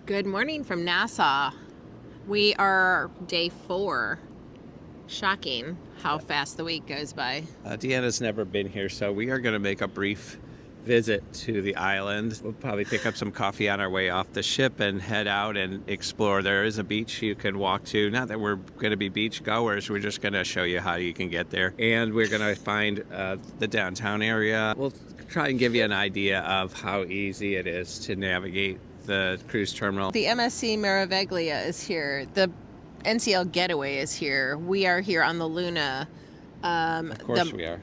Good morning from Nassau. We are day 4. Shocking how fast the week goes by. Deanna's never been here, so we are going to make a brief visit to the island. We'll probably pick up some coffee on our way off the ship and head out and explore. There is a beach you can walk to. Not that we're going to be beach goers, we're just going to show you how you can get there. And we're going to find the downtown area. We'll try and give you an idea of how easy it is to navigate the cruise terminal. The MSC Meraviglia is here. The NCL Getaway is here. We are here on the Luna. Of course we are.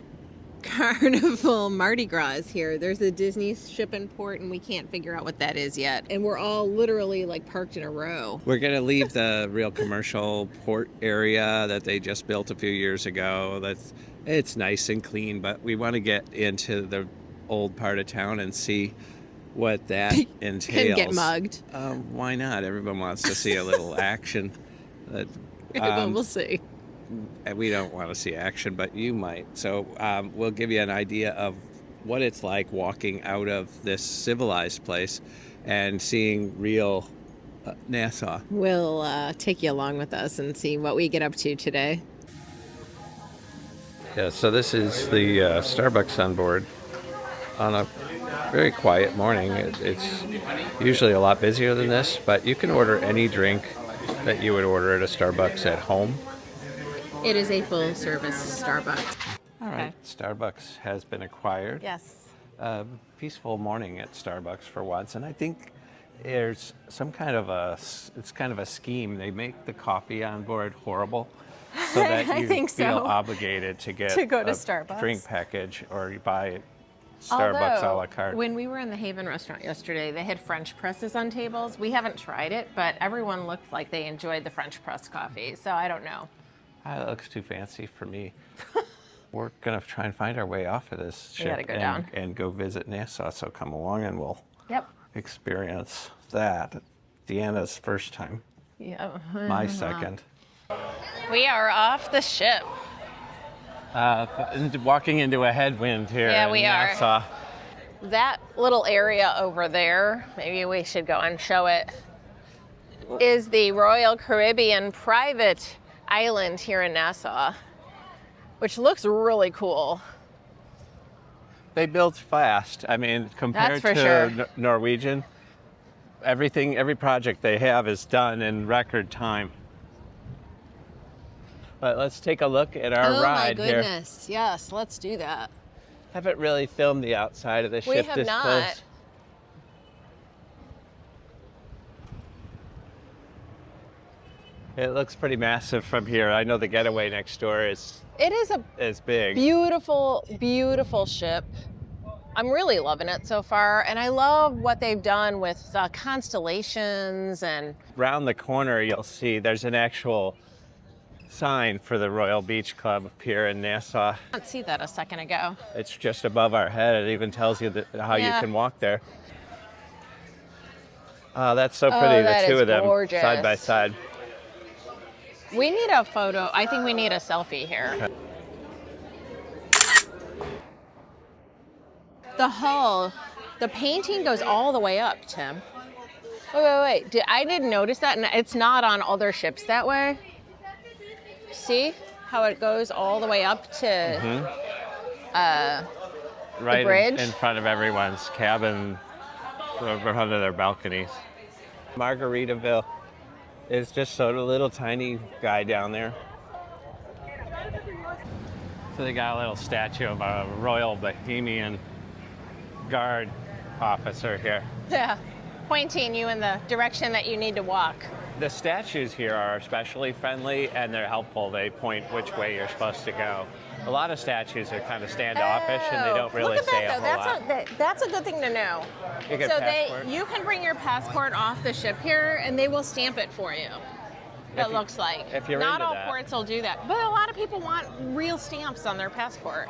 Carnival Mardi Gras is here. There's a Disney ship in port, and we can't figure out what that is yet. And we're all literally like parked in a row. We're going to leave the real commercial port area that they just built a few years ago. It's nice and clean, but we want to get into the old part of town and see what that entails. And get mugged. Why not? Everyone wants to see a little action. We'll see. We don't want to see action, but you might. So we'll give you an idea of what it's like walking out of this civilized place and seeing real Nassau. We'll take you along with us and see what we get up to today. Yeah, so this is the Starbucks on board on a very quiet morning. It's usually a lot busier than this, but you can order any drink that you would order at a Starbucks at home. It is a full-service Starbucks. All right, okay. Starbucks has been acquired. Yes. Peaceful morning at Starbucks for once, and I think there's some kind of it's kind of a scheme. They make the coffee on board horrible, so that you feel obligated to get to go to a Starbucks drink package, or you buy Starbucks a la carte. When we were in the Haven restaurant yesterday, they had French presses on tables. We haven't tried it, but everyone looked like they enjoyed the French press coffee, so I don't know. That looks too fancy for me. We're going to try and find our way off of this ship and go visit Nassau, so come along and we'll experience that. Deanna's first time. Yeah. My second. We are off the ship. Walking into a headwind here in Nassau. That little area over there, maybe we should go and show it, is the Royal Caribbean private island here in Nassau, which looks really cool. They built fast. I mean, compared to Norwegian, every project they have is done in record time. But let's take a look at our ride here. Oh my goodness, yes, let's do that. Haven't really filmed the outside of the ship this close. We have not. It looks pretty massive from here. I know the Getaway next door is big. Beautiful, beautiful ship. I'm really loving it so far, and I love what they've done with constellations and... Round the corner, you'll see there's an actual sign for the Royal Beach Club up here in Nassau. I didn't see that a second ago. It's just above our head. It even tells you how you can walk there. That's so pretty, the two of them side by side. We need a photo. I think we need a selfie here. Okay. The hull, the painting goes all the way up, Tim. Wait. I didn't notice that, and it's not on other ships that way. See how it goes all the way up to the bridge? In front of everyone's cabin, in front of their balconies. Margaritaville is just a little tiny guy down there. So they got a little statue of a Royal Bahamian guard officer here. Yeah, pointing you in the direction that you need to walk. The statues here are especially friendly and they're helpful. They point which way you're supposed to go. A lot of statues are kind of standoffish and they don't really say a whole lot. That's a good thing to know. You can bring your passport off the ship here and they will stamp it for you. It looks like. If you're Not into all that. ports will do that, but a lot of people want real stamps on their passport.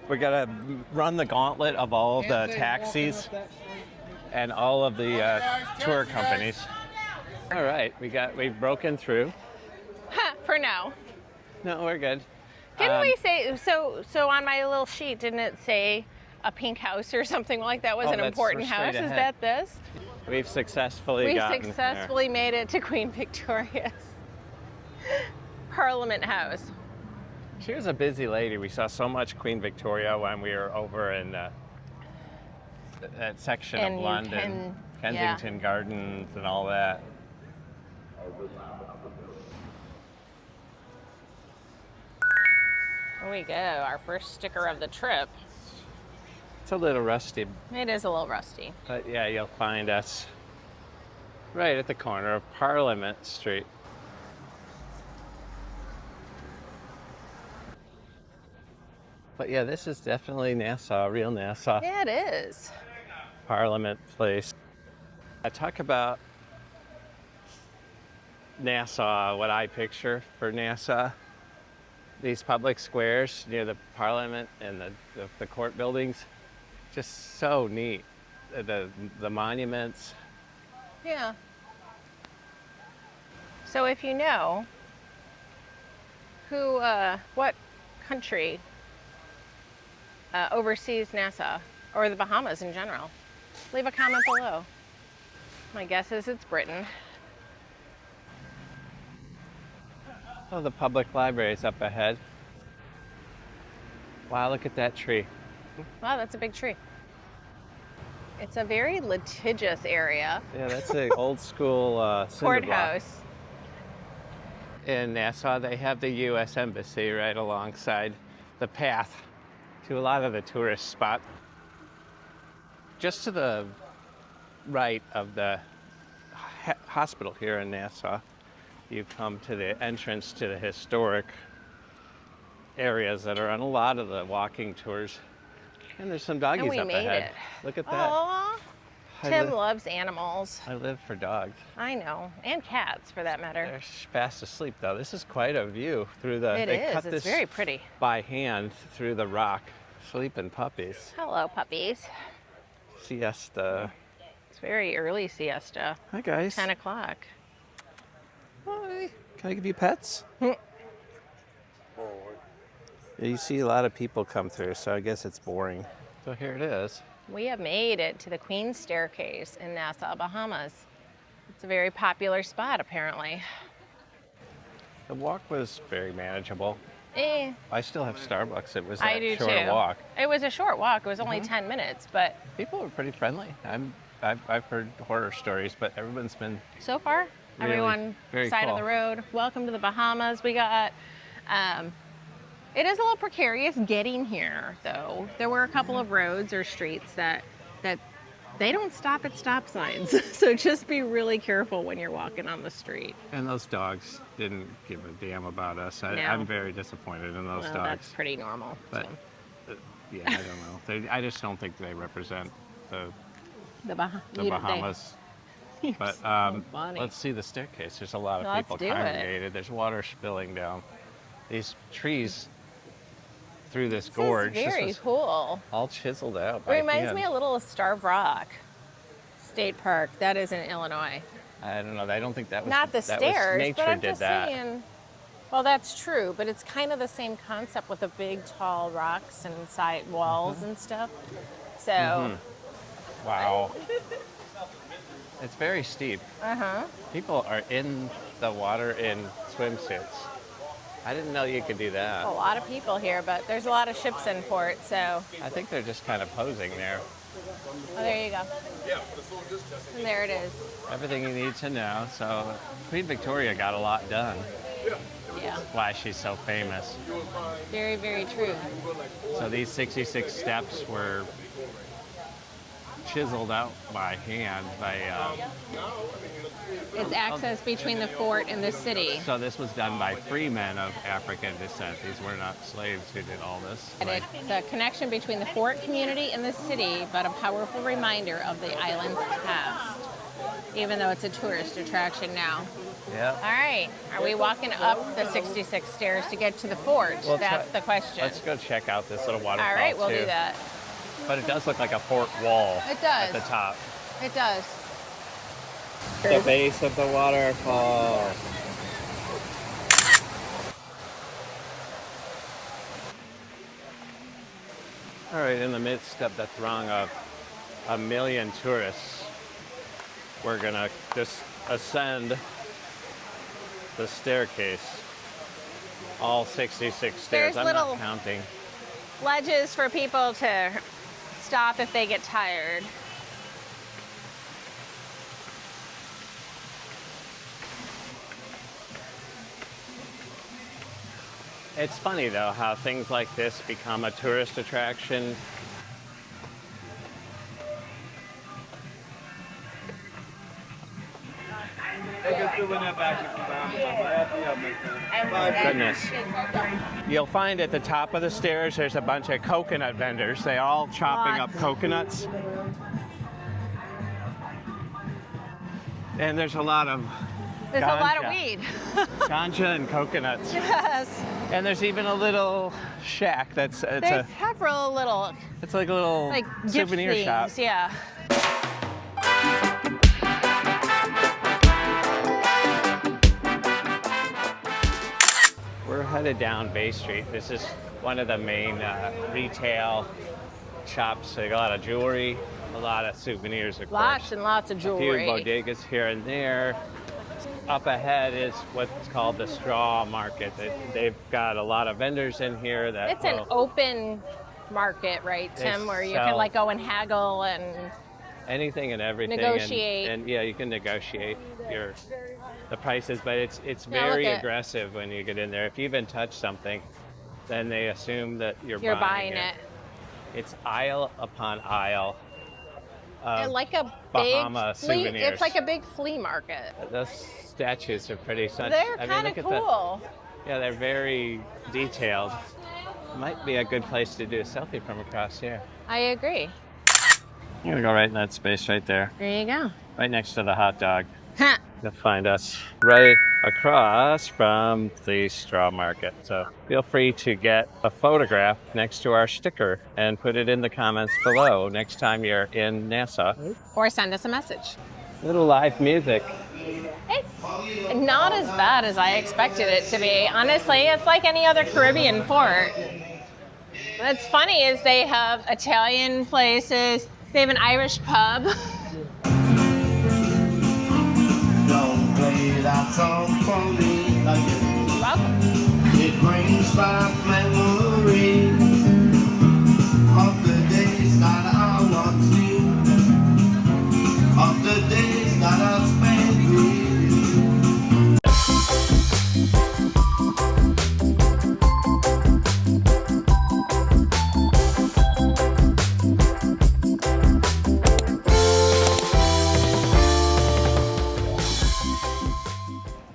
We're gonna run the gauntlet of all of the taxis and all of the tour companies. All right, we've broken through. For now. No, we're good. Didn't we say, so on my little sheet, didn't it say a pink house or something like that was an important house? Is that this? We've successfully We gotten successfully made it to Queen Victoria's Parliament House. there. She was a busy lady. We saw so much Queen Victoria when we were over in that section of London, Kensington Gardens and all that. Here we go, our first sticker of the trip. It's a little rusty, It is a little rusty. but yeah, you'll find us right at the corner of Parliament Street. But yeah, this is definitely Nassau, real Nassau. Yeah, it is. Parliament Place. I talk about Nassau, what I picture for Nassau. These public squares near the Parliament and the court buildings, just so neat. The monuments. Yeah. So if you know who, what country oversees Nassau or the Bahamas in general, leave a comment below. My guess is it's Britain. Oh, the public library is up ahead. Wow, look at that tree. Wow, that's a big tree. It's a very litigious area. Yeah, that's an old school cinder block. Courthouse. In Nassau, they have the U.S. Embassy right alongside the path to a lot of the tourist spots. Just to the right of the hospital here in Nassau, you come to the entrance to the historic areas that are on a lot of the walking tours. And there's some doggies And we up made ahead. it. Look at that. Aww. I Tim li- loves animals. I live for dogs. I know. And cats, for that matter. They're fast asleep, though. This is quite a view through the. It they is. cut It's this very pretty. by hand through the rock. Sleeping puppies. Hello, puppies. Siesta. It's very early siesta. Hi, guys. 10 o'clock. Hi. Can I give you pets? Yeah, you see a lot of people come through, so I guess it's boring. So here it is. We have made it to the Queen's Staircase in Nassau, Bahamas. It's a very popular spot, apparently. The walk was very manageable. Eh, I still have Starbucks. It was I a do short too. walk. It was a short walk. It was only 10 minutes, but People were pretty friendly. I've heard horror stories, but everyone's been so far, Really, everyone very side of cool. the road. Welcome to the Bahamas. We got. It is a little precarious getting here, though. There were a couple of roads or streets that they don't stop at stop signs, so just be really careful when you're walking on the street. And those dogs didn't give a damn about us. No. I'm very disappointed in those Well, dogs. that's pretty normal. But so. yeah, I don't know. I just don't think they represent the The Bahamas. You're But so funny. let's see the staircase. There's a lot of Let's people do it. congregated. There's water spilling down. These trees through this This gorge. is very was cool. all chiseled out. It by reminds hand. me a little of Starved Rock State Park. That is in Illinois. I don't know. I don't think that was Not the that stairs, Was, nature but I'm did just that. saying. Well, that's true, but it's kind of the same concept with the big, tall rocks and side walls and stuff. So, Wow. It's very steep. People are in the water in swimsuits. I didn't know you could do that. a lot of people here, but there's a lot of ships in port. So, I think they're just kind of posing there. oh, there you go. And there it is. Everything you need to know. So Queen Victoria got a lot done. Yeah, Why she's so famous. very, very true. So these 66 steps were chiseled out by hand by. It's access between the fort and the city. So this was done by free men of African descent. These were not slaves who did all this. And it's a connection between the fort community and the city, but a powerful reminder of the island's past, even though it's a tourist attraction now. Yeah. All right, are we walking up the 66 stairs to get to the fort? Well, That's the question. Let's go check out this little waterfall. All right, we'll too. do that. But it does look like a fort wall. It does. At the top. It does. The base of the waterfall. All right, in the midst of the throng of a million tourists, we're gonna just ascend the staircase. All 66 stairs. There's I'm little not counting. ledges for people to stop if they get tired. It's funny though how things like this become a tourist attraction. Goodness. You'll find at the top of the stairs there's a bunch of coconut vendors. They all chopping up coconuts. And there's a lot of There's a lot of weed. ganja and coconuts. Yes. And there's even a little shack that's There's several little it's like a little like souvenir gift shop. things, yeah. We're headed down Bay Street. This is one of the main retail shops. They got a lot of jewelry, a lot of souvenirs, of Lots course. and lots of jewelry. A few bodegas here and there. Up ahead is what's called the straw market. They've got a lot of vendors in here that It's an open market, right, Tim, where you can sell like go and haggle and anything and everything. negotiate. And yeah, you can negotiate the prices, but it's Now very look at- aggressive when you get in there. If you even touch something, then they assume that you're buying it. It's aisle upon aisle of And like a Bahama big flea, souvenirs. it's like a big flea market. Those statues are pretty such. They're I mean, kind look of at cool. Yeah, they're very detailed. Might be a good place to do a selfie from across here. I agree. I'm gonna go right in that space right there, There you go. right next to the hot dog. Ha. You'll find us right across from the straw market. So feel free to get a photograph next to our sticker and put it in the comments below next time you're in Nassau. Or send us a message. Little live music. It's not as bad as I expected it to be. Honestly, it's like any other Caribbean port. What's funny is they have Italian places. They have an Irish pub. Don't play that song for me again. Welcome. It brings back memories of the days that I was you, of the days that I spent with you.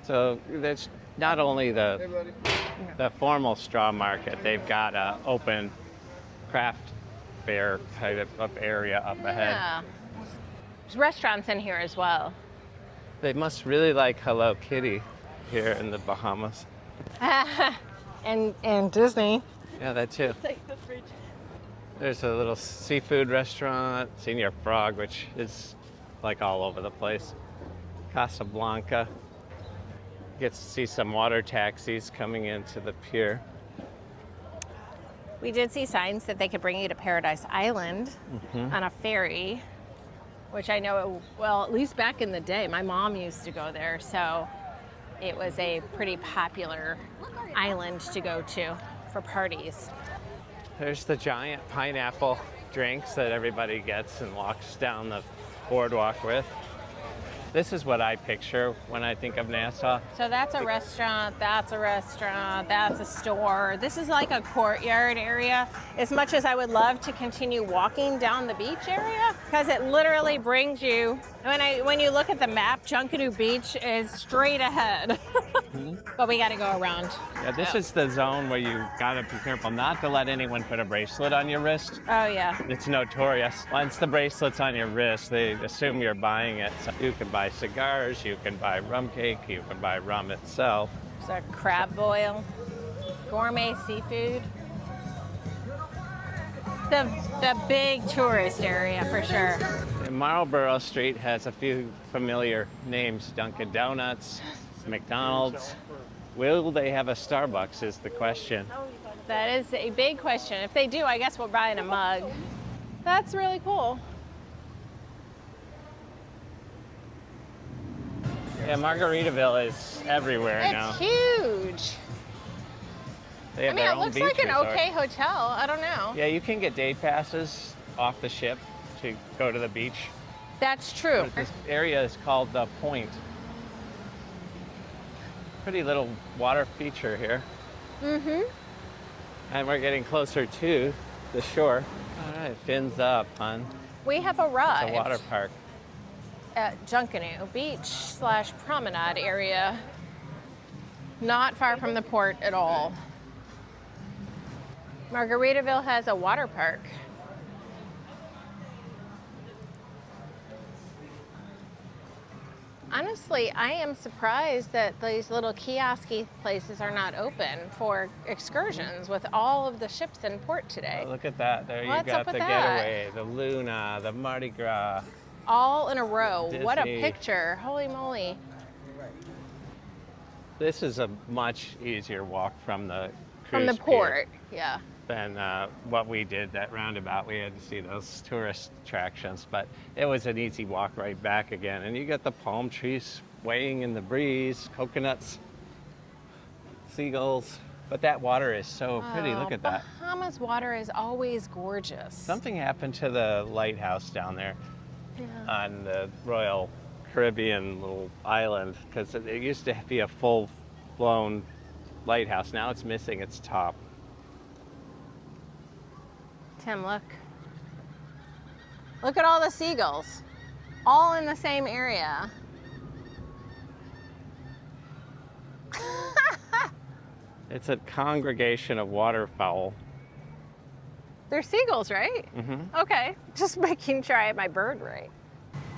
So there's not only the formal straw market, they've got an open craft fair kind of area up ahead. Yeah. There's restaurants in here as well. They must really like Hello Kitty here in the Bahamas. and Disney. Yeah, that too. There's a little seafood restaurant, Senior Frog, which is like all over the place. Casablanca. Get to see some water taxis coming into the pier. We did see signs that they could bring you to Paradise Island on a ferry, which I know, well, at least back in the day, my mom used to go there, so it was a pretty popular island to go to for parties. There's the giant pineapple drinks that everybody gets and walks down the boardwalk with. This is what I picture when I think of Nassau. So that's a restaurant, that's a store. This is like a courtyard area. As much as I would love to continue walking down the beach area, because it literally brings you, when you look at the map, Junkanoo Beach is straight ahead. But we gotta go around. Yeah, this is the zone where you gotta be careful not to let anyone put a bracelet on your wrist. Oh yeah. It's notorious. Once the bracelet's on your wrist, they assume you're buying it. So you can buy cigars, you can buy rum cake, you can buy rum itself. There's a crab boil, gourmet seafood. The big tourist area for sure. And Marlborough Street has a few familiar names. Dunkin' Donuts, McDonald's. Will they have a Starbucks is the question. That is a big question. If they do, I guess we're buying a mug. That's really cool. Yeah, Margaritaville is everywhere now. It's huge. They have I mean, their it own looks beach like an resort. okay hotel. I don't know. Yeah, you can get day passes off the ship to go to the beach. That's true. But this area is called the Point. Pretty little water feature here. Mm-hmm. And we're getting closer to the shore. All right, fins up, hon. We have It's arrived a water park. at Junkanoo Beach / promenade area. Not far from the port at all. Margaritaville has a water park. Honestly, I am surprised that these little kiosky places are not open for excursions with all of the ships in port today. Oh, look at that. There What's you up got with the that? Getaway, the Luna, the Mardi Gras. All in a row. What a Disney. picture. Holy moly. This is a much easier walk from the From the cruise pier port. Yeah. than what we did, that roundabout. We had to see those tourist attractions, but it was an easy walk right back again. And you got the palm trees swaying in the breeze, coconuts, seagulls. But that water is so pretty. Look at that. Bahamas water is always gorgeous. Something happened to the lighthouse down there on the Royal Caribbean little island, because it used to be a full-blown lighthouse. Now it's missing its top. Tim, look. Look at all the seagulls. All in the same area. It's a congregation of waterfowl. They're seagulls, right? Mm-hmm. Okay. Just making sure I have my bird right.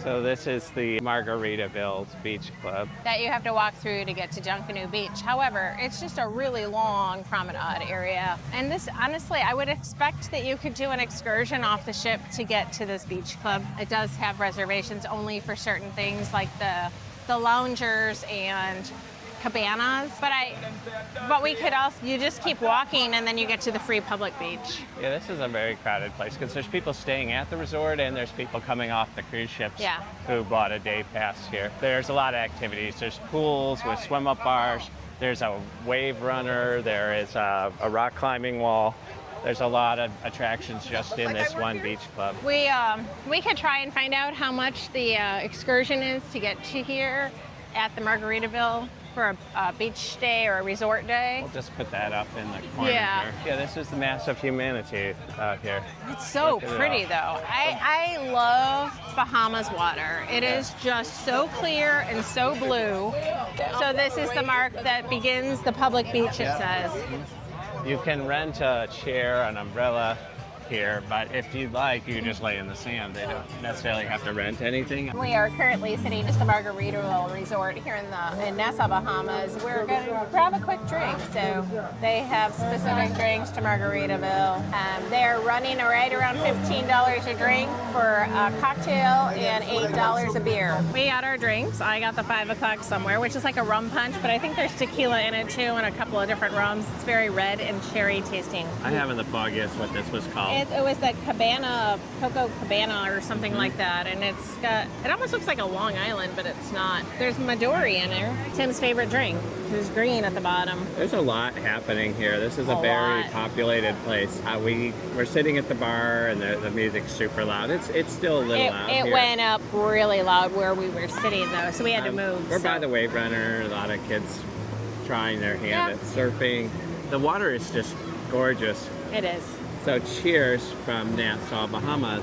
So this is the Margaritaville Beach Club. That you have to walk through to get to Junkanoo Beach. However, it's just a really long promenade area. And this, honestly, I would expect that you could do an excursion off the ship to get to this beach club. It does have reservations only for certain things like the loungers and cabanas. But we could also, you just keep walking and then you get to the free public beach. Yeah, this is a very crowded place because there's people staying at the resort and there's people coming off the cruise ships who bought a day pass here. There's a lot of activities. There's pools with swim-up bars. There's a wave runner. There is a rock climbing wall. There's a lot of attractions just in this one beach club. We could try and find out how much the excursion is to get to here at the Margaritaville for a beach day or a resort day. We'll just put that up in the corner Yeah. here. Yeah, this is the mass of humanity out here. It's so Look at it pretty all. though. I love Bahamas water. It is just so clear and so blue. So this is the mark that begins the public beach, it says. You can rent a chair, an umbrella here, but if you'd like, you can just lay in the sand. They don't necessarily have to rent anything. We are currently sitting at the Margaritaville Resort here in Nassau, Bahamas. We're going to grab a quick drink. So they have specific drinks to Margaritaville. They're running right around $15 a drink for a cocktail and $8 a beer. We got our drinks. I got the 5 o'clock somewhere, which is like a rum punch, but I think there's tequila in it too and a couple of different rums. It's very red and cherry tasting. I haven't the foggiest what this was called. It was the Cabana, Coco Cabana or something like that. And it almost looks like a Long Island, but it's not. There's Midori in there. Tim's favorite drink. There's green at the bottom. There's a lot happening here. This is a A very lot. populated place. We're sitting at the bar and the music's super loud. It's still a little loud It here. went up really loud where we were sitting though, so we had to move. We're so. by the wave runner. A lot of kids trying their hand Yeah. at surfing. The water is just gorgeous. It is. So cheers from Nassau, Bahamas.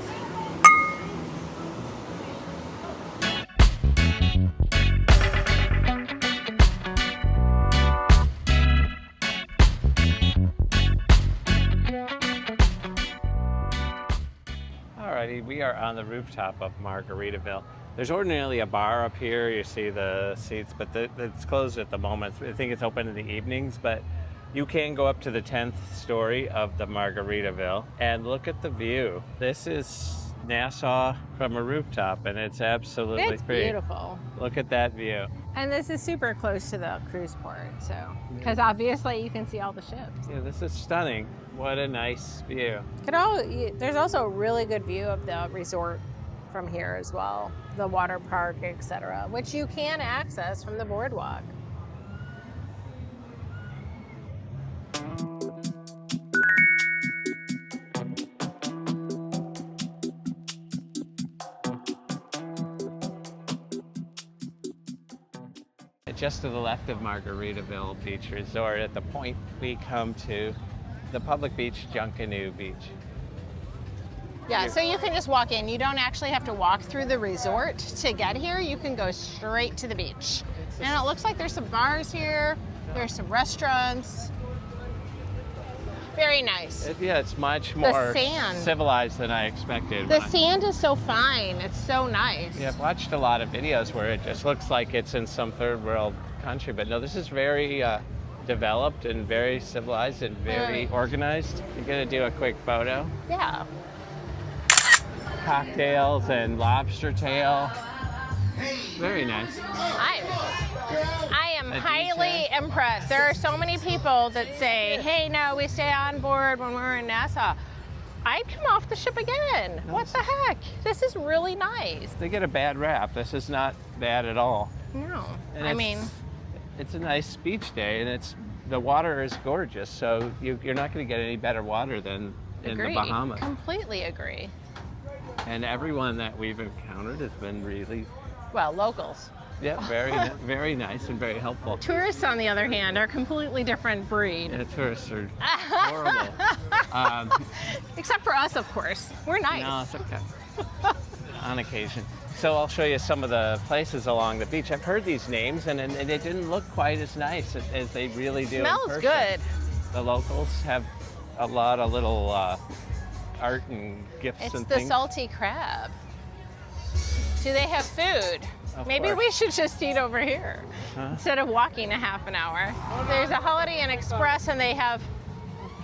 Alrighty, we are on the rooftop of Margaritaville. There's ordinarily a bar up here. You see the seats, but it's closed at the moment. I think it's open in the evenings, but you can go up to the 10th story of the Margaritaville and look at the view. This is Nassau from a rooftop, and it's absolutely It's pretty. beautiful. Look at that view. And this is super close to the cruise port, so because obviously you can see all the ships. Yeah, this is stunning. What a nice view. There's also a really good view of the resort from here as well. The water park, etc., which you can access from the boardwalk. Just to the left of Margaritaville Beach Resort, at the point we come to the public beach, Junkanoo Beach. Yeah, so you can just walk in. You don't actually have to walk through the resort to get here. You can go straight to the beach. And it looks like there's some bars here. There's some restaurants. Very nice. It's much more sand. civilized than I expected. The sand is so fine. It's so nice. Yeah, I've watched a lot of videos where it just looks like it's in some third world country, but no, this is very developed and very civilized and very organized. You're gonna do a quick photo? Yeah. Cocktails and lobster tail. Very nice. I am highly impressed. There are so many people that say, hey, no, we stay on board when we're in Nassau. I'd come off the ship again. What the heck? This is really nice. They get a bad rap. This is not bad at all. No. And it's a nice beach day, and the water is gorgeous, so you're not going to get any better water than in the Bahamas. Completely agree. And everyone that we've encountered has been really... Well, locals. Yeah, very nice and very helpful. Tourists, on the other hand, are a completely different breed. Yeah, tourists are horrible. Except for us, of course. We're nice. No, it's okay. On occasion. So I'll show you some of the places along the beach. I've heard these names, and it didn't look quite as nice as they really do in person. Smells good. The locals have a lot of little art and gifts and things. It's the salty crab. Do they have food? Maybe we should just eat over here instead of walking a half an hour. There's a Holiday Inn Express, and they have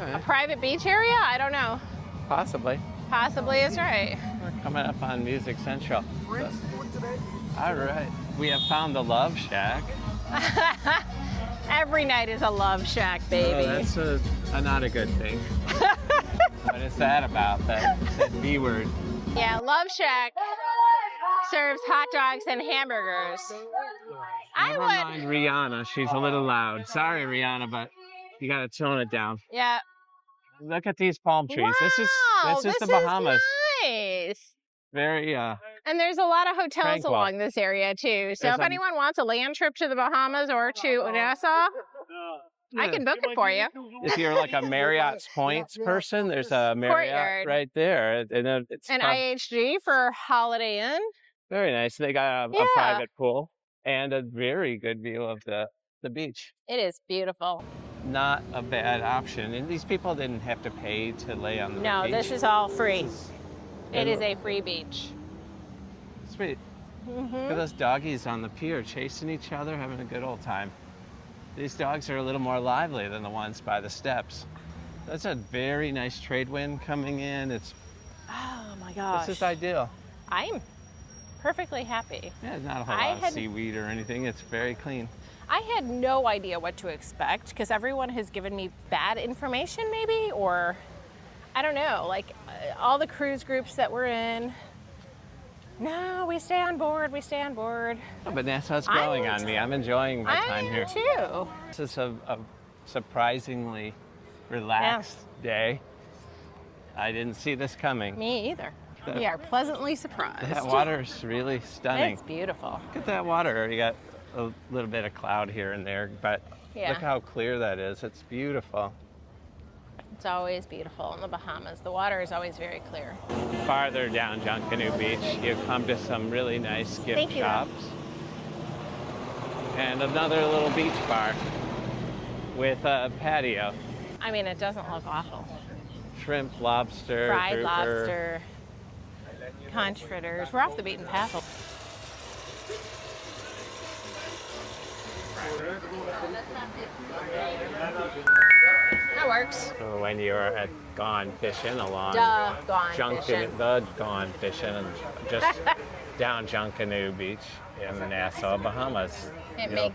a private beach area? I don't know. Possibly. Possibly is right. We're coming up on Music Central. All right. We have found the Love Shack. Every night is a love shack, baby. Oh, that's not a good thing. What is that about, that B word? Yeah, Love Shack serves hot dogs and hamburgers. Never mind Rihanna, she's a little loud. Sorry, Rihanna, but you gotta tone it down. Yeah. Look at these palm trees. Wow, this is the Bahamas. Nice. Very and there's a lot of hotels tranquil. Along this area too. So if anyone wants a land trip to the Bahamas or to Nassau, I can book it for you. If you're like a Marriott's Points person, there's a Marriott Courtyard. right there. And it's an IHG for Holiday Inn. Very nice. They got a private pool and a very good view of the beach. It is beautiful. Not a bad option. And these people didn't have to pay to lay on the beach. No, this is all free. It is a free beach. Sweet. Look at those doggies on the pier chasing each other, having a good old time. These dogs are a little more lively than the ones by the steps. That's a very nice trade wind coming in. Oh my gosh. This is ideal. I'm perfectly happy. Yeah, not a whole lot of seaweed or anything. It's very clean. I had no idea what to expect because everyone has given me bad information maybe, or I don't know, like all the cruise groups that we're in. No, we stay on board, we stay on board. Oh, but Nassau's growing on me. I'm enjoying my time here. I am too. This is a surprisingly relaxed day. I didn't see this coming. Me either. We are pleasantly surprised. That water's really stunning. It's beautiful. Look at that water. You got a little bit of cloud here and there, but look how clear that is. It's beautiful. It's always beautiful in the Bahamas. The water is always very clear. Farther down Junkanoo Beach, you come to some really nice gift shops. And another little beach bar with a patio. I mean, it doesn't look awful. Shrimp, lobster, fried grouper. lobster, conch fritters. We're off the beaten path. That works. So when you're gone fishing along gone fishing and just down Junkanoo Beach in Nassau, Bahamas, you'll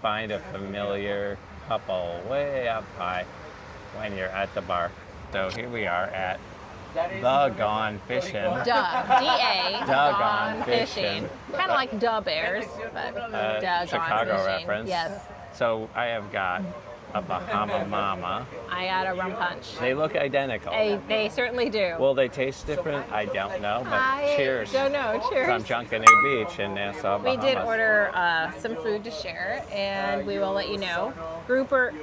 find a familiar couple way up high when you're at the bar. So here we are at Doggone fishing. D-A. Doggone fishing. Kind of like Da Bears, but doggone Chicago fishing. reference. Yes. So I have got a Bahama Mama. I got a rum punch. They look identical. They certainly do. Will they taste different? I don't know, but cheers. Don't know. Cheers. From Junkanoo Beach in Nassau, We Bahamas. did order some food to share, and we will let you know. Grouper.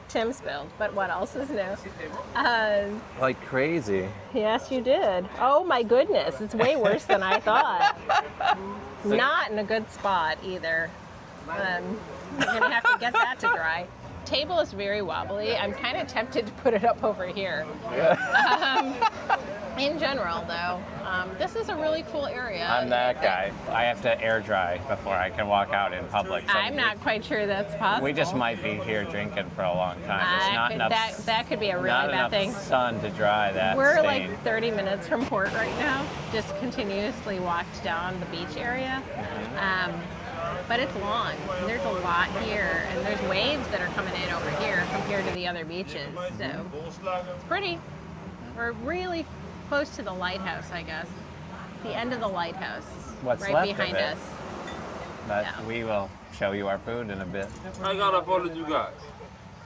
Tim spilled, but what else is new? Like crazy. Yes, you did. Oh my goodness, it's way worse than I thought. Not in a good spot either. You're gonna have to get that to dry. Table is very wobbly. I'm kind of tempted to put it up over here. In general, though, this is a really cool area. I'm that guy. I have to air dry before I can walk out in public. So I'm not quite sure that's possible. We just might be here drinking for a long time. There's not enough. That could be a really not bad enough thing. sun to dry that. We're stain. like 30 minutes from port right now. Just continuously walked down the beach area. But it's long. There's a lot here, and there's waves that are coming in over here compared to the other beaches. So it's pretty. We're really close to the lighthouse, I guess. The end of the lighthouse. What's right left behind of it. us. But Yeah. we will show you our food in a bit. I gotta follow you guys.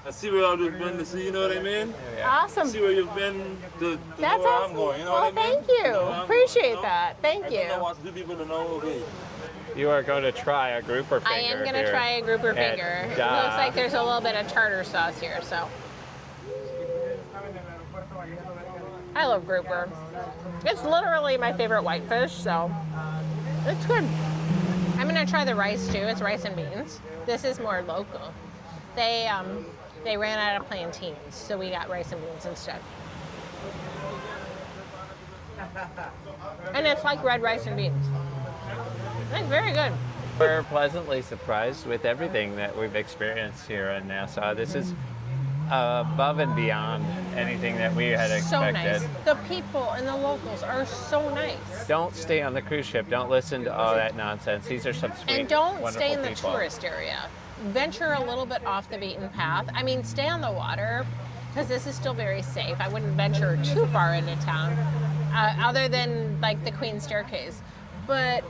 I see where I've been to see, you know what I mean? Awesome. See where you've been to That's know where awesome. I'm going, you know Well, what I mean? thank you. know where I'm Appreciate going, you know? that. Thank I you. just want the people to know, okay. You are going to try a grouper finger. I am going to here try a grouper at finger. It Da. looks like there's a little bit of tartar sauce here, so. I love grouper. It's literally my favorite whitefish, so it's good. I'm going to try the rice too. It's rice and beans. This is more local. They ran out of plantains, so we got rice and beans instead. And it's like red rice and beans. It's very good. We're pleasantly surprised with everything that we've experienced here in Nassau. This is above and beyond anything that we had So expected. nice. The people and the locals are so nice. Don't stay on the cruise ship. Don't listen to all that nonsense. These are some sweet, And don't wonderful stay in the people. tourist area. Venture a little bit off the beaten path. I mean, stay on the water because this is still very safe. I wouldn't venture too far into town, other than like the Queen's Staircase. But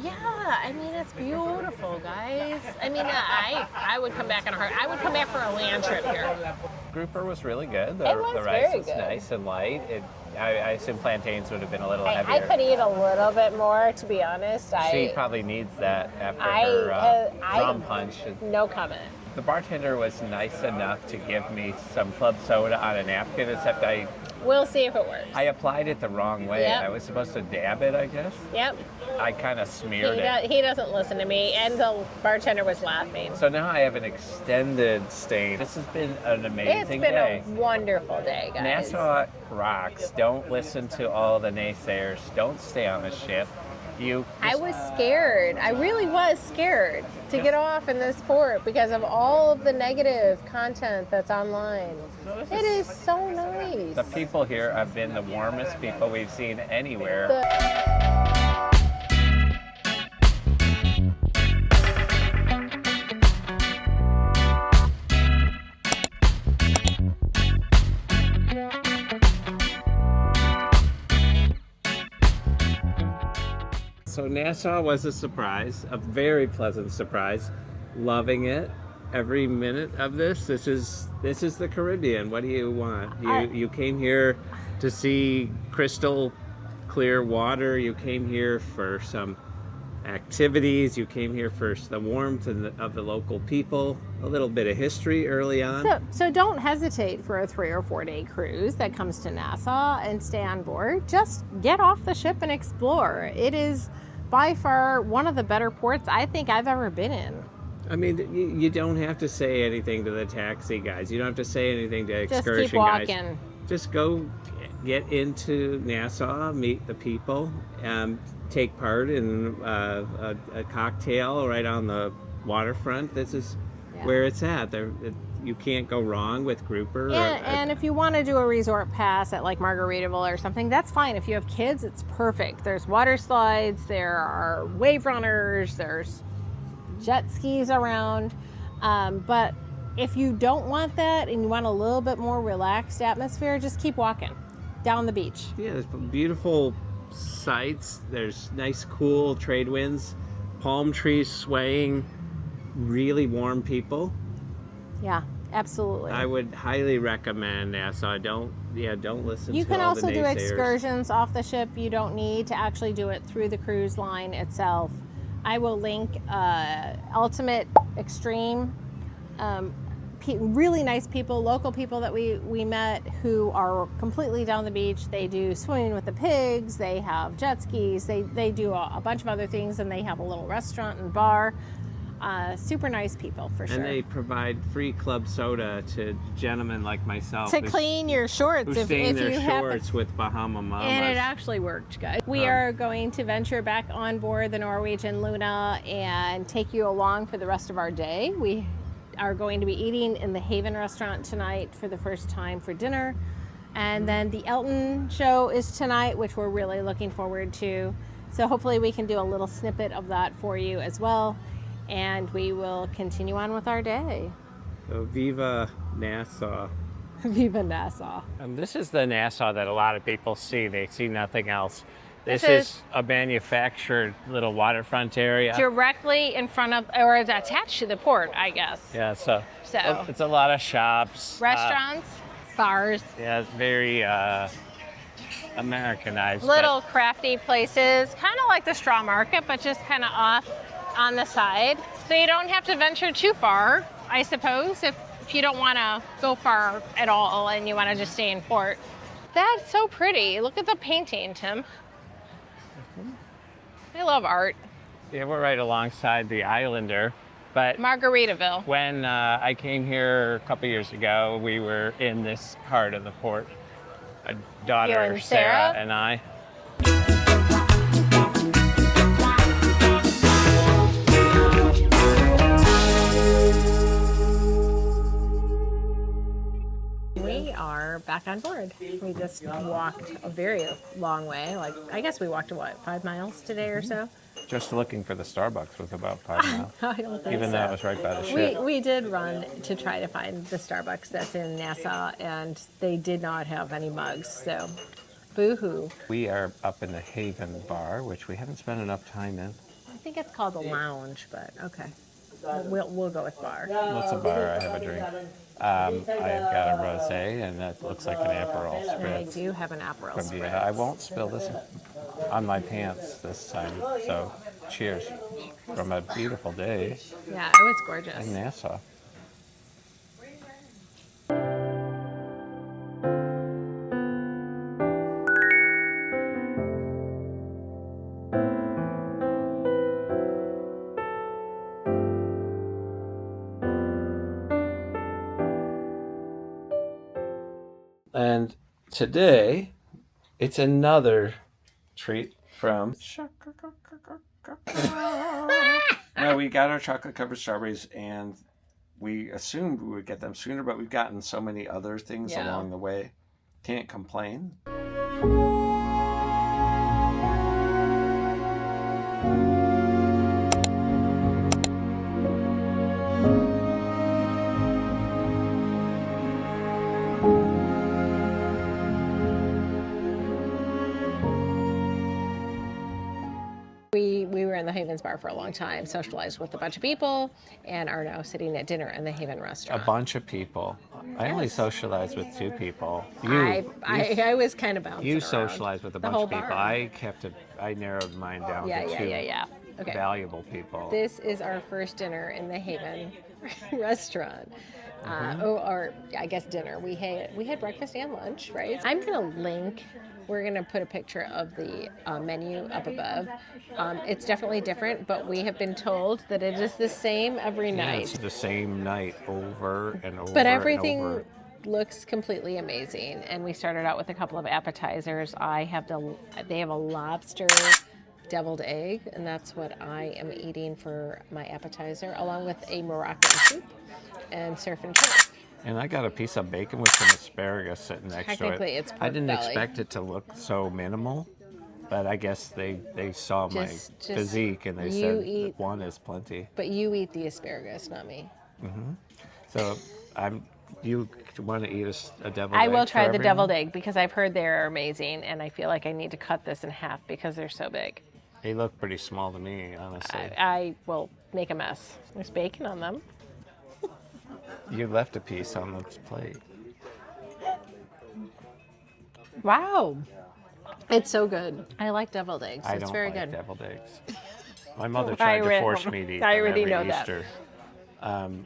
yeah, I mean, it's beautiful, guys. I mean, I would come back in a heart. I would come back for a land trip here. Grouper was really good. It was the very rice was good. nice and light. I assume plantains would have been a little I heavier. could eat a little bit more, to be honest. She probably needs that after I- her I- rum punch. No comment. The bartender was nice enough to give me some club soda on a napkin, except We'll see if it works. I applied it the wrong way. Yep. I was supposed to dab it, I guess. Yep. I kind of smeared it. He doesn't listen to me, and the bartender was laughing. So now I have an extended stain. This has been an It's amazing been day. a wonderful day, guys. Nassau rocks. Don't listen to all the naysayers. Don't stay on the ship. I was scared. I really was scared to get off in this port because of all of the negative content that's online. It is so nice. The people here have been the warmest people we've seen anywhere. So Nassau was a surprise, a very pleasant surprise. Loving it every minute of this. This is the Caribbean. What do you want? You came here to see crystal clear water. You came here for some activities. You came here for the warmth of the local people. A little bit of history early on. So don't hesitate for a 3 or 4 day cruise that comes to Nassau and stay on board. Just get off the ship and explore. It is by far one of the better ports I think I've ever been in. I mean, you don't have to say anything to the taxi guys. You don't have to say anything to Just excursion keep guys. walking. Just go get into Nassau, meet the people, take part in a cocktail right on the waterfront. This is where it's at. You can't go wrong with grouper. And if you want to do a resort pass at like Margaritaville or something, that's fine. If you have kids, it's perfect. There's water slides, there are wave runners, there's jet skis around. But if you don't want that and you want a little bit more relaxed atmosphere, just keep walking. down the beach. Yeah, there's beautiful sights. There's nice, cool trade winds, palm trees swaying, really warm people. Yeah, absolutely. I would highly recommend Nassau. Don't listen You to can all also the do naysayers. excursions off the ship. You don't need to actually do it through the cruise line itself. I will link Ultimate Extreme. Really nice people, local people that we met who are completely down the beach. They do swimming with the pigs. They have jet skis. They do a bunch of other things, and they have a little restaurant and bar. Super nice people, for sure. And they provide free club soda to gentlemen like myself to clean your shorts who if stain their you shorts happen. with Bahama Mamas. And it actually worked, guys. We are going to venture back on board the Norwegian Luna and take you along for the rest of our day. We are going to be eating in the Haven restaurant tonight for the first time for dinner. And then the Elton show is tonight, which we're really looking forward to. So hopefully we can do a little snippet of that for you as well. And we will continue on with our day. So Viva Nassau. Viva Nassau. And this is the Nassau that a lot of people see. They see nothing else. This This is a manufactured little waterfront area. Directly in front of, or it's attached to the port, I guess. Yeah, so So. it's a lot of shops. Restaurants, bars, Yeah, it's very Americanized. little crafty places, kind of like the straw market, but just kind of off on the side. So you don't have to venture too far, I suppose, if you don't want to go far at all and you want to just stay in port. That's so pretty. Look at the painting, Tim. I love art. Yeah, we're right alongside the Islander. But Margaritaville. when I came here a couple years ago, we were in this part of the port. A daughter, You and Sarah, Sarah? and I. We are back on board. We just walked a very long way. Like, I guess we walked, what, 5 miles today or so? Just looking for the Starbucks was about 5 miles. I don't think Even so. though it was right by the ship. We did run to try to find the Starbucks that's in Nassau, and they did not have any mugs, so boo-hoo. We are up in the Haven bar, which we haven't spent enough time in. I think it's called the lounge, but okay. We'll go with bar. What's a bar? I have a drink. I've got a rosé, and that looks like an Aperol And I spritz. do have an Aperol From Vienna. I won't spill this on my pants this time. So, cheers from a beautiful day Yeah, it was gorgeous. in Nassau. And today, it's another treat from. No, we got our chocolate covered strawberries, and we assumed we would get them sooner, but we've gotten so many other things Yeah. along the way. Can't complain. We were in the Havens bar for a long time, socialized with a bunch of people, and are now sitting at dinner in the Haven A restaurant. bunch of people. I only socialized with 2 people. I was kind of bouncing You around. socialized with a The bunch whole of people. bar. I narrowed mine down Yeah, to yeah, 2 yeah, yeah. Okay. valuable people. This is our first dinner in the Haven restaurant. Mm-hmm. Or I guess dinner. We had breakfast and lunch, right? I'm gonna link. We're gonna put a picture of the menu up above. It's definitely different, but we have been told that it is the same every Yeah, night. it's the same night over and over. But and everything over. looks completely amazing. And we started out with a couple of appetizers. They have a lobster deviled egg, and that's what I am eating for my appetizer, along with a Moroccan soup and surf and turf. And I got a piece of bacon with some asparagus sitting next to it. Technically, it's I pork didn't belly. expect it to look so minimal, but I guess they saw my Just physique and they you said eat- that 1 is plenty. But you eat the asparagus, not me. So I'm You want to eat a deviled I egg will for try the everyone? deviled egg because I've heard they're amazing, and I feel like I need to cut this in half because they're so big. They look pretty small to me, honestly. I will make a mess. There's bacon on them. You left a piece on the plate. Wow. It's so good. I like deviled eggs. I It's don't very like good. deviled eggs. My mother I tried to already- force me to eat I them already every know that. Easter.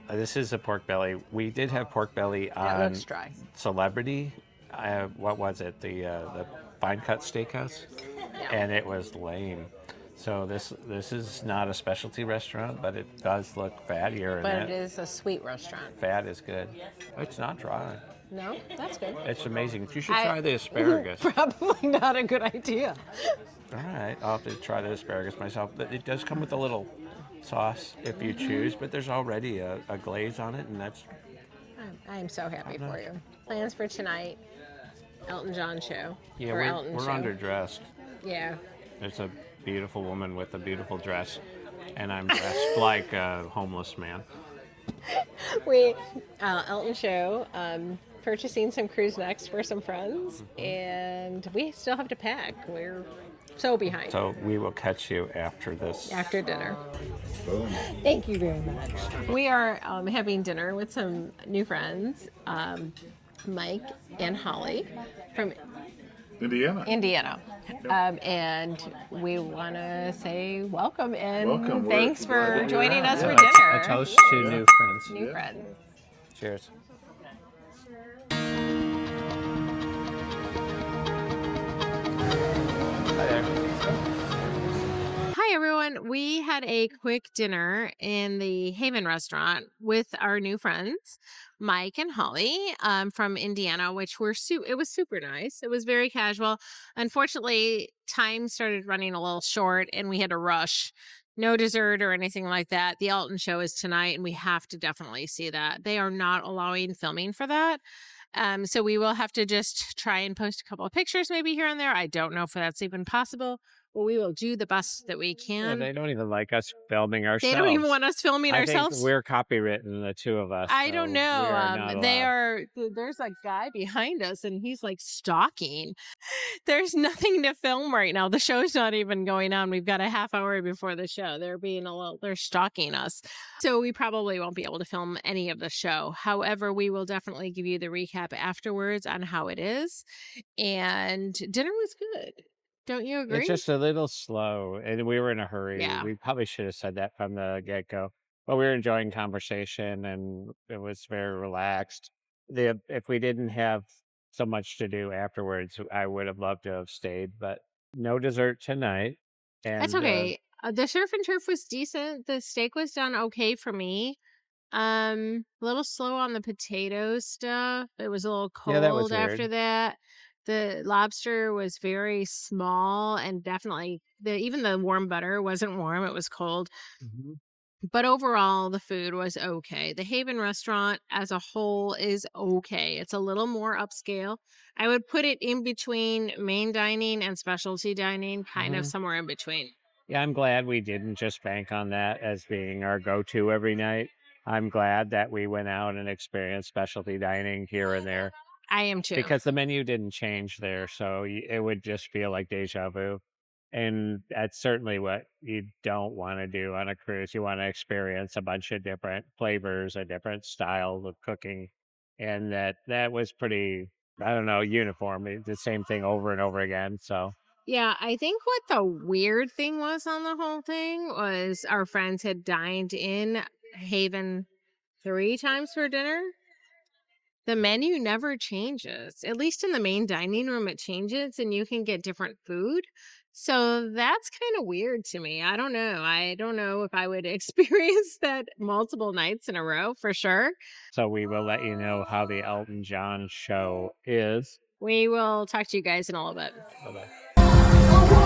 This is a pork belly. We did have pork belly It on looks dry. Celebrity. What was it? The fine cut steakhouse, and it was lame. So this is not a specialty restaurant, but it does look fattier. But and it is a sweet restaurant. fat is good. It's not dry. No? That's good. It's amazing. You should try the asparagus. Probably not a good idea. All right, I'll have to try the asparagus myself. But it does come with a little sauce if you choose, but there's already a glaze on it, and that's I am so happy for you. Plans for tonight? Elton John show. yeah. Or Elton We're show. underdressed. Yeah. There's a beautiful woman with a beautiful dress, and I'm dressed like a homeless man. We Elton show. Purchasing some cruise necks for some friends, and we still have to pack. We're so behind. So we will catch you after this. After dinner. Thank you very much. We are having dinner with some new friends, Mike and Holly from Indiana. And we want to say welcome and Welcome. thanks for joining us for A dinner. toast to new friends. New friends. Cheers. Hi there. Hi, everyone. We had a quick dinner in the Haven restaurant with our new friends, Mike and Holly from Indiana, which it was super nice. It was very casual. Unfortunately, time started running a little short and we had to rush. No dessert or anything like that. The Elton show is tonight and we have to definitely see that. They are not allowing filming for that. So we will have to just try and post a couple of pictures maybe here and there. I don't know if that's even possible. But we will do the best that we Yeah, can. they don't even like us filming ourselves. They don't even want us filming ourselves. I think we're copywritten, the two of us. I so don't we know. are not They allowed. are. There's a guy behind us, and he's like stalking. There's nothing to film right now. The show's not even going on. We've got a half hour before the show. They're stalking us. So we probably won't be able to film any of the show. However, we will definitely give you the recap afterwards on how it is. And dinner was good. Don't you agree? It's just a little slow, and we were in a hurry. Yeah. We probably should have said that from the get-go. But we were enjoying conversation, and it was very relaxed. If we didn't have so much to do afterwards, I would have loved to have stayed, but no dessert tonight. And That's okay. The surf and turf was decent. The steak was done okay for me. A little slow on the potato stuff. It was a little Yeah, that was cold after weird. that. The lobster was very small and definitely even the warm butter wasn't warm. It was cold. Mhm. But overall, the food was okay. The Haven restaurant as a whole is okay. It's a little more upscale. I would put it in between main dining and specialty dining, kind of Mhm. somewhere in between. Yeah, I'm glad we didn't just bank on that as being our go-to every night. I'm glad that we went out and experienced specialty dining here and there. I am too. Because the menu didn't change there, so it would just feel like deja vu. And that's certainly what you don't want to do on a cruise. You want to experience a bunch of different flavors, a different style of cooking. And that was pretty, I don't know, uniform. The same thing over and over again. So Yeah, I think what the weird thing was on the whole thing was our friends had dined in Haven 3 times for dinner. The menu never changes. At least in the main dining room, it changes and you can get different food. So that's kind of weird to me. I don't know. I don't know if I would experience that multiple nights in a row for sure. so we will let you know how the Elton John show is. We will talk to you guys in a little bit. Bye-bye.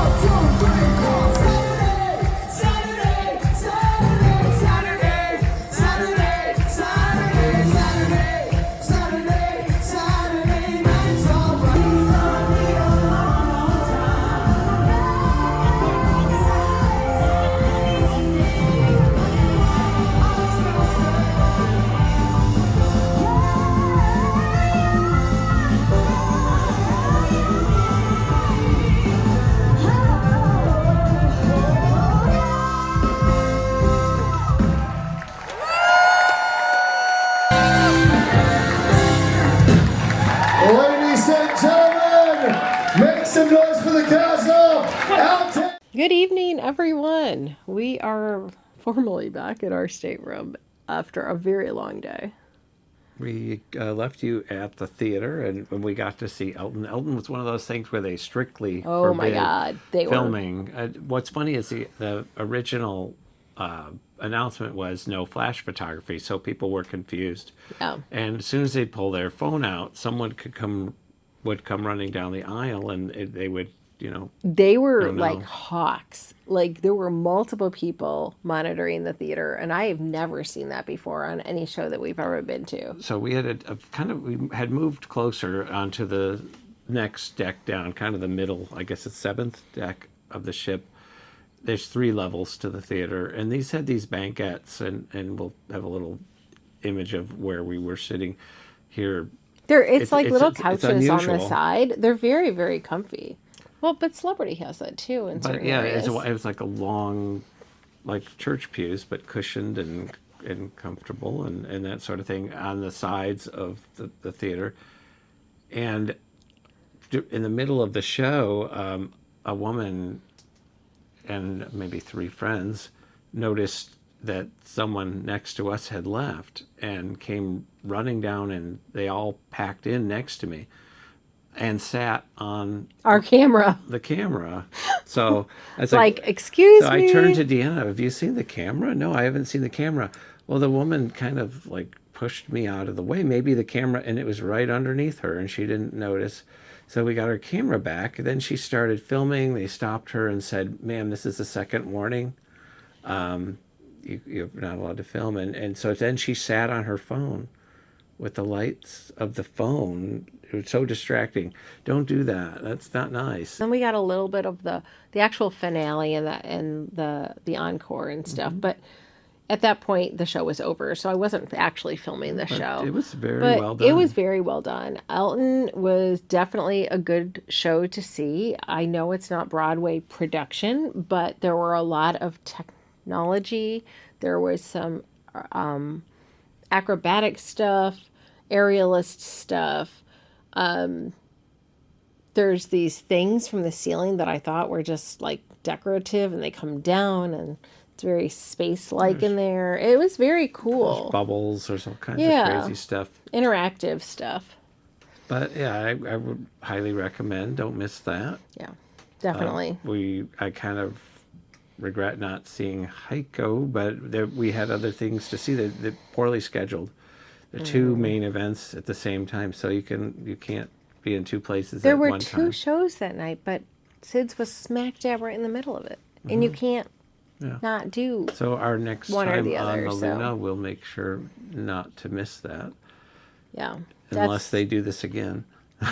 Good evening, everyone. We are formally back at our stateroom after a very long day. We left you at the theater, and when we got to see Elton. Elton was one of those things where they strictly Oh my forbid God, they were. filming. What's funny is the original announcement was no flash photography, so people were confused. Yeah. And as soon as they'd pull their phone out, someone would come running down the aisle, and they would, They were Oh, no. like hawks. Like there were multiple people monitoring the theater, and I have never seen that before on any show that we've ever been to. So we had we had moved closer onto the next deck down, kind of the middle, I guess it's seventh deck of the ship. There's 3 levels to the theater, and these had these banquettes, and we'll have a little image of where we were sitting here. It's like little it's couches on the unusual. side. They're very, very comfy. Well, but Celebrity has that too in But certain yeah, areas. it was like a long, like church pews, but cushioned and comfortable and that sort of thing on the sides of the theater. And in the middle of the show, a woman and maybe 3 friends noticed that someone next to us had left and came running down, and they all packed in next to me and sat on Our camera. the camera. So I was Like, excuse so me. I turned to Deanna, have you seen the camera? No, I haven't seen the camera. Well, the woman kind of like pushed me out of the way. Maybe the camera, and it was right underneath her, and she didn't notice. So we got our camera back. Then she started filming. They stopped her and said, ma'am, this is the second warning. You're not allowed to film. And so then she sat on her phone with the lights of the phone. It was so distracting. Don't do that. That's not nice. Then we got a little bit of the actual finale and the encore and stuff. But at that point, the show was over, so I wasn't actually filming the show. It was very But well done. it was very well done. Elton was definitely a good show to see. I know it's not Broadway production, but there were a lot of technology. There was some acrobatic stuff, aerialist stuff. There's these things from the ceiling that I thought were just like decorative, and they come down, and it's very space-like in there. It was very cool. Bubbles, there's all kinds Yeah. of crazy stuff. Interactive stuff. But yeah, I would highly recommend. Don't miss that. Yeah, definitely. I kind of regret not seeing Heiko, but we had other things to see. They're poorly scheduled. The 2 main events at the same time, so you can't be in 2 places There at were one 2 time. shows that night, but Sid's was smack dab right in the middle of it. And you can't Yeah. not do. So our next One or time the on other, the so. Luna, we'll make sure not to miss that, Yeah. unless they do this again.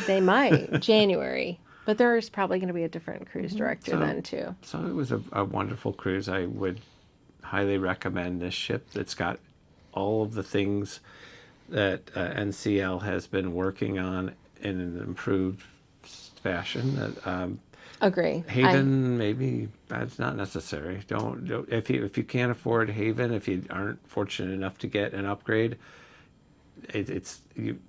They might. January. But there's probably going to be a different cruise director So- then, too. So it was a wonderful cruise. I would highly recommend this ship. It's got all of the things that NCL has been working on in an improved fashion. That Agree. Haven, maybe that's not necessary. Don't if you can't afford Haven, if you aren't fortunate enough to get an upgrade,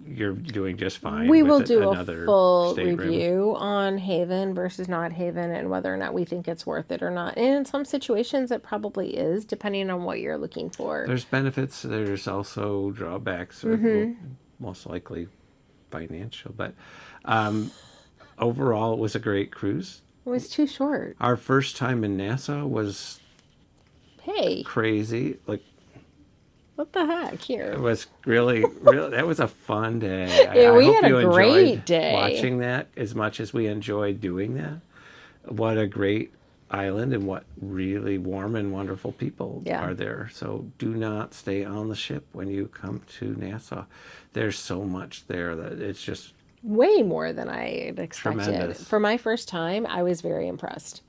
you're doing just fine. We with will do a another full stateroom. review on Haven versus not Haven and whether or not we think it's worth it or not. And in some situations, it probably is, depending on what you're looking for. There's benefits. There's also drawbacks, or most likely financial. But overall, it was a great cruise. It was too short. Our first time in Nassau was Hey, crazy. Like, what the heck it here? was really, that was a fun day. Yeah, we hope had a you great enjoyed day. watching that as much as we enjoyed doing that. What a great island, and what really warm and wonderful people Yeah. are there. So do not stay on the ship when you come to Nassau. There's so much there that it's just Way more than I had expected. Tremendous. For my first time, I was very impressed.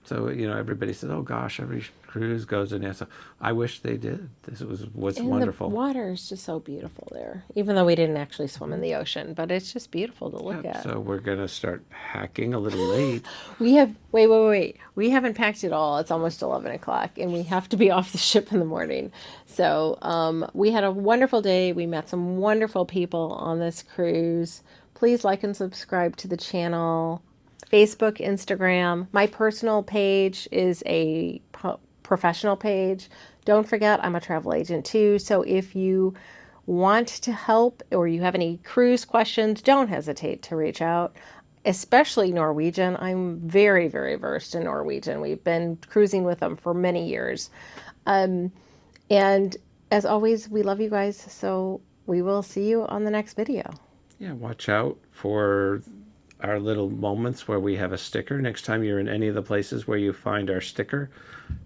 so, everybody says, oh gosh, every cruise goes to Nassau. I wish they did. This was And wonderful. the water is just so beautiful there. Even though we didn't actually swim in the ocean, but it's just beautiful to look at. So we're going to start packing a little late. We have, wait. We haven't packed it all. It's almost 11 o'clock and we have to be off the ship in the morning. So we had a wonderful day. We met some wonderful people on this cruise. Please like and subscribe to the channel. Facebook, Instagram. My personal page is a professional page. Don't forget, I'm a travel agent too. So if you want to help or you have any cruise questions, don't hesitate to reach out, especially Norwegian. I'm very, very versed in Norwegian. We've been cruising with them for many years. And as always, we love you guys. So we will see you on the next video. Yeah, watch out for our little moments where we have a sticker. Next time you're in any of the places where you find our sticker,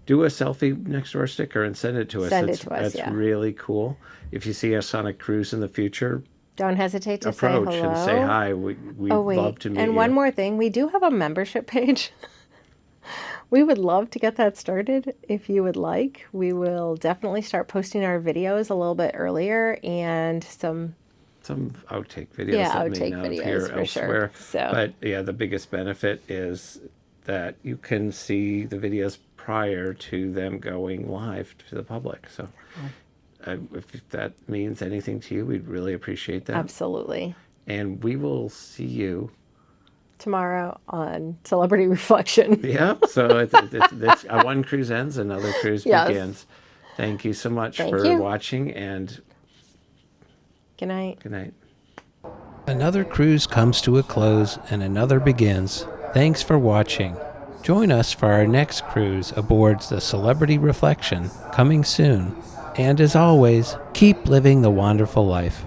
do a selfie next to our sticker and send it to us. Send it to us, That's really cool. If you see us on a cruise in the future, don't hesitate to approach say hello. and say hi. We'd love to meet you. And one more thing, we do have a membership page. We would love to get that started if you would like. We will definitely start posting our videos a little bit earlier and some outtake videos that may not appear for elsewhere. Sure. So. But yeah, the biggest benefit is that you can see the videos prior to them going live to the public. So if that means anything to you, we'd really appreciate that. Absolutely. And we will see you tomorrow on Celebrity Reflection. Yep. So it's one cruise ends, another cruise begins. Thank you so much for watching, and good night. Good night. Another cruise comes to a close and another begins. Thanks for watching. Join us for our next cruise aboard the Celebrity Reflection, coming soon. And as always, keep living the wonderful life.